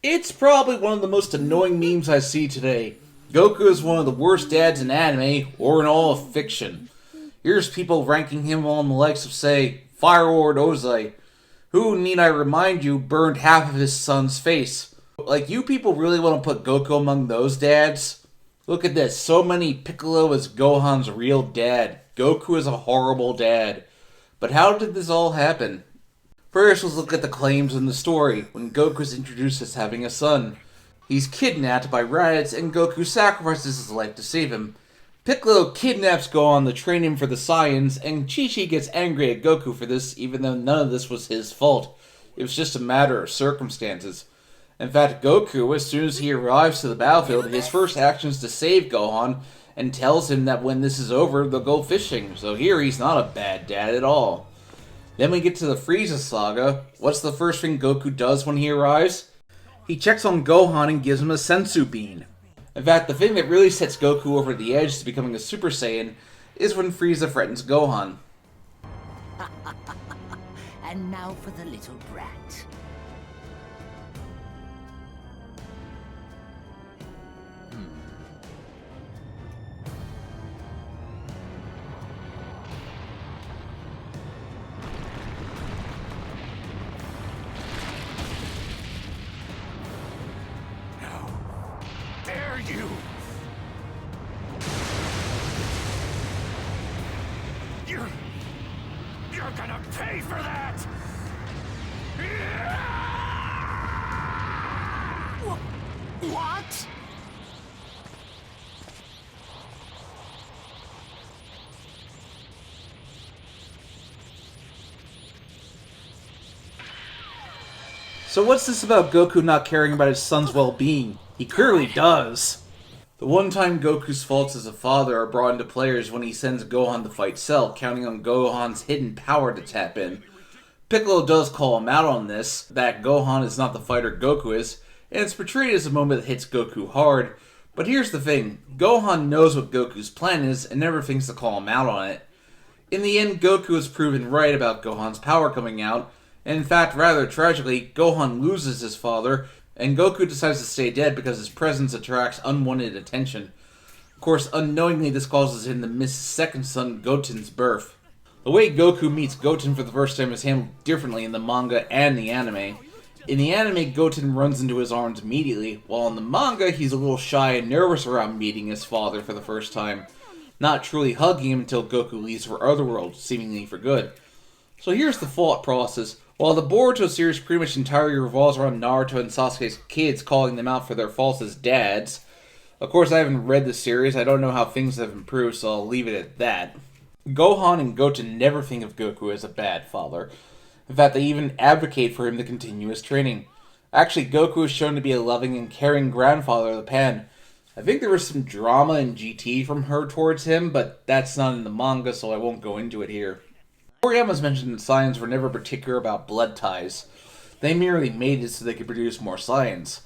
It's probably one of the most annoying memes I see today. Goku is one of the worst dads in anime, or in all of fiction. Here's people ranking him on the likes of, say, Fire Lord Ozai, who, need I remind you, burned half of his son's face. Like, you people really want to put Goku among those dads? Look at this, so many Piccolo is Gohan's real dad. Goku is a horrible dad. But how did this all happen? First, let's look at the claims in the story, when Goku is introduced as having a son. He's kidnapped by Raditz, and Goku sacrifices his life to save him. Piccolo kidnaps Gohan to train him for the Saiyans, and Chi-Chi gets angry at Goku for this, even though none of this was his fault. It was just a matter of circumstances. In fact, Goku, as soon as he arrives to the battlefield, his first action is to save Gohan, and tells him that when this is over, they'll go fishing. So here, he's not a bad dad at all. Then we get to the Frieza Saga. What's the first thing Goku does when he arrives? He checks on Gohan and gives him a Sensu Bean. In fact, the thing that really sets Goku over the edge to becoming a Super Saiyan is when Frieza threatens Gohan. And now for the little brat. Dare you! You're gonna pay for that! What? So what's this about Goku not caring about his son's well-being? He clearly does. The one time Goku's faults as a father are brought into play is when he sends Gohan to fight Cell, counting on Gohan's hidden power to tap in. Piccolo does call him out on this, that Gohan is not the fighter Goku is, and it's portrayed as a moment that hits Goku hard. But here's the thing, Gohan knows what Goku's plan is and never thinks to call him out on it. In the end, Goku is proven right about Gohan's power coming out, and in fact, rather tragically, Gohan loses his father, and Goku decides to stay dead because his presence attracts unwanted attention. Of course, unknowingly, this causes him to miss his second son, Goten's birth. The way Goku meets Goten for the first time is handled differently in the manga and the anime. In the anime, Goten runs into his arms immediately, while in the manga, he's a little shy and nervous around meeting his father for the first time, not truly hugging him until Goku leaves for Otherworld, seemingly for good. So here's the thought process. While the Boruto series pretty much entirely revolves around Naruto and Sasuke's kids calling them out for their faults as dads, of course I haven't read the series, I don't know how things have improved, so I'll leave it at that. Gohan and Goten never think of Goku as a bad father. In fact, they even advocate for him to continue his training. Actually, Goku is shown to be a loving and caring grandfather to Pan. I think there was some drama in GT from her towards him, but that's not in the manga, so I won't go into it here. Toriyama's mentioned that Saiyans were never particular about blood ties. They merely made it so they could produce more Saiyans.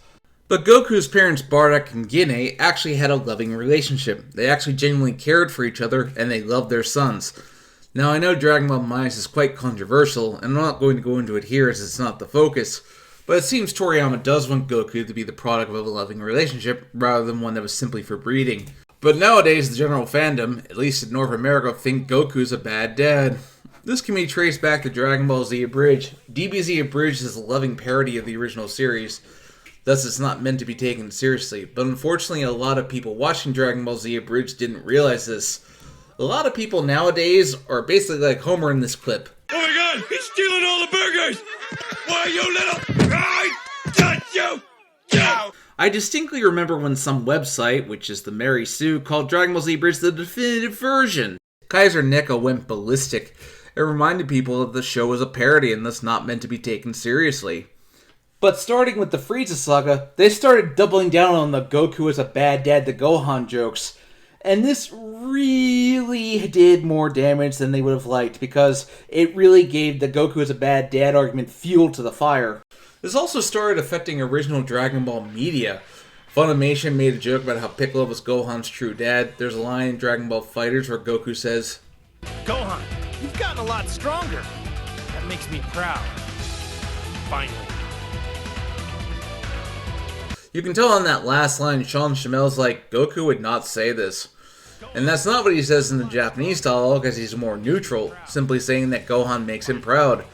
But Goku's parents Bardock and Gine actually had a loving relationship. They actually genuinely cared for each other, and they loved their sons. Now I know Dragon Ball Minus is quite controversial, and I'm not going to go into it here as it's not the focus, but it seems Toriyama does want Goku to be the product of a loving relationship, rather than one that was simply for breeding. But nowadays, the general fandom, at least in North America, think Goku's a bad dad. This can be traced back to Dragon Ball Z Abridged. DBZ Abridged is a loving parody of the original series, thus it's not meant to be taken seriously. But unfortunately, a lot of people watching Dragon Ball Z Abridged didn't realize this. A lot of people nowadays are basically like Homer in this clip. Oh my god, he's stealing all the burgers! Why, you little... I got you! Yo! I distinctly remember when some website, which is the Mary Sue, called Dragon Ball Z Abridged the definitive version. Kaiser Neko went ballistic. It reminded people that the show was a parody and thus not meant to be taken seriously. But starting with the Frieza Saga, they started doubling down on the Goku is a bad dad to Gohan jokes. And this really did more damage than they would have liked, because it really gave the Goku is a bad dad argument fuel to the fire. This also started affecting original Dragon Ball media. Funimation made a joke about how Piccolo was Gohan's true dad. There's a line in Dragon Ball FighterZ where Goku says, Gohan, you've gotten a lot stronger. That makes me proud. Finally. You can tell on that last line, Sean Shammel's like, Goku would not say this. And that's not what he says in the Japanese style, because he's more neutral, simply saying that Gohan makes him proud.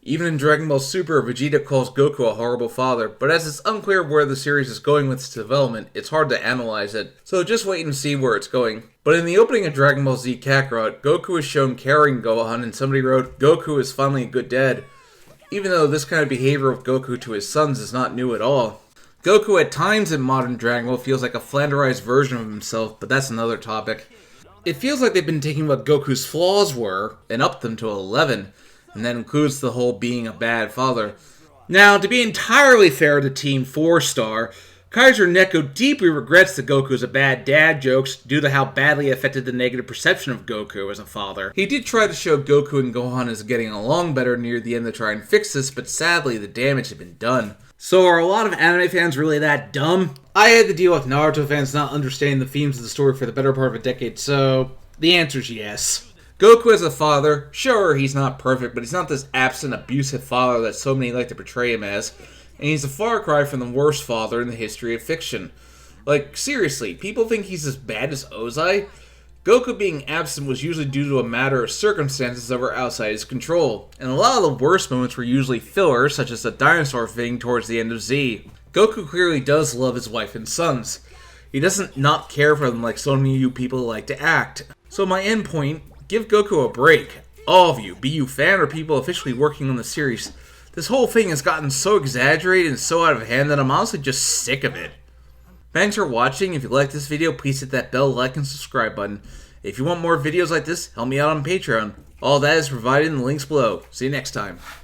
Even in Dragon Ball Super, Vegeta calls Goku a horrible father, but as it's unclear where the series is going with its development, it's hard to analyze it, so just wait and see where it's going. But in the opening of Dragon Ball Z Kakarot, Goku is shown carrying Gohan, and somebody wrote, Goku is finally a good dad. Even though this kind of behavior of Goku to his sons is not new at all. Goku at times in modern Dragon Ball feels like a Flanderized version of himself, but that's another topic. It feels like they've been taking what Goku's flaws were, and upped them to 11, and that includes the whole being a bad father. Now, to be entirely fair to Team 4-Star, Kaiser Neko deeply regrets that Goku is a bad dad jokes due to how badly it affected the negative perception of Goku as a father. He did try to show Goku and Gohan as getting along better near the end to try and fix this, but sadly the damage had been done. So are a lot of anime fans really that dumb? I had to deal with Naruto fans not understanding the themes of the story for the better part of a decade, so the answer's yes. Goku as a father, sure, he's not perfect, but he's not this absent, abusive father that so many like to portray him as, and he's a far cry from the worst father in the history of fiction. Like, seriously, people think he's as bad as Ozai? Goku being absent was usually due to a matter of circumstances that were outside his control, and a lot of the worst moments were usually filler, such as the dinosaur thing towards the end of Z. Goku clearly does love his wife and sons. He doesn't not care for them like so many of you people like to act. So my end point, give Goku a break. All of you, be you fan or people officially working on the series. This whole thing has gotten so exaggerated and so out of hand that I'm honestly just sick of it. Thanks for watching. If you liked this video, please hit that bell, like, and subscribe button. If you want more videos like this, help me out on Patreon. All that is provided in the links below. See you next time.